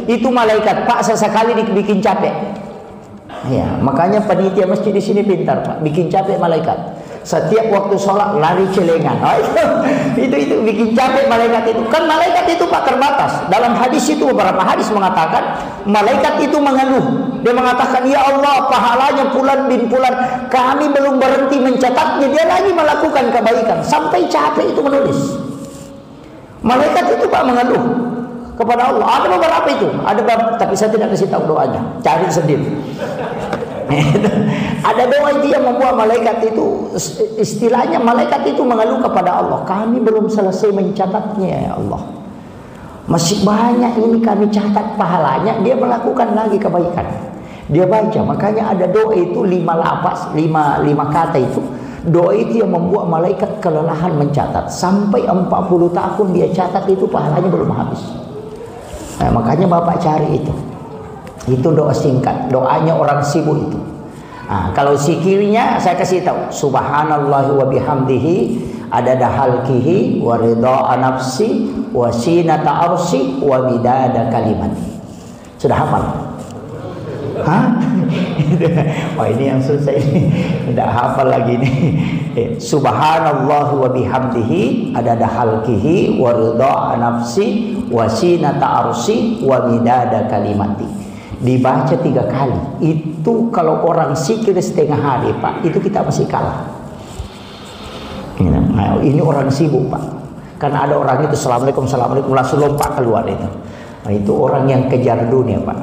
Itu malaikat Pak sesekali dibikin capek. Ya, makanya panitia masjid di sini pintar Pak, bikin capek malaikat. Setiap waktu sholat lari celengan. Oh, itu bikin capek malaikat itu. Kan malaikat itu Pak terbatas. Dalam hadis itu beberapa hadis mengatakan malaikat itu mengeluh. Dia mengatakan, ya Allah, pahalanya Fulan bin Fulan, kami belum berhenti mencatatnya, dia lagi melakukan kebaikan sampai capek itu menulis. Malaikat itu Pak mengeluh kepada Allah. Ada beberapa itu, ada beberapa, tapi saya tidak kasih tahu doanya. Cari sendiri. Ada doa itu yang membuat malaikat itu, istilahnya malaikat itu mengeluh kepada Allah, kami belum selesai mencatatnya ya Allah, masih banyak ini kami catat pahalanya. Dia melakukan lagi kebaikan, dia baca. Makanya ada doa itu 5 lapas, 5 kata itu. Doa itu yang membuat malaikat kelelahan mencatat. Sampai 40 tahun dia catat itu pahalanya belum habis. Nah, makanya Bapak cari itu. Itu doa singkat, doanya orang sibuk itu. Nah, kalau zikirnya saya kasih tahu, subhanallah wa bihamdihi adada halqihi wa ridha nafsi wa sinata arsi wa midada kalimati. Sudah hafal? Hah? Oh, ini yang susah ini. Tidak hafal lagi nih. Subhanallah wa bihamdihi adada halqihi wa ridha nafsi wa sinata arsi wa midada kalimati. Dibaca 3 kali. Itu kalau orang zikir setengah hari Pak, itu kita masih kalah. Nah, ini orang sibuk Pak. Karena ada orang itu assalamualaikum, assalamualaikum langsung lompat keluar itu. Nah, itu orang yang kejar dunia Pak.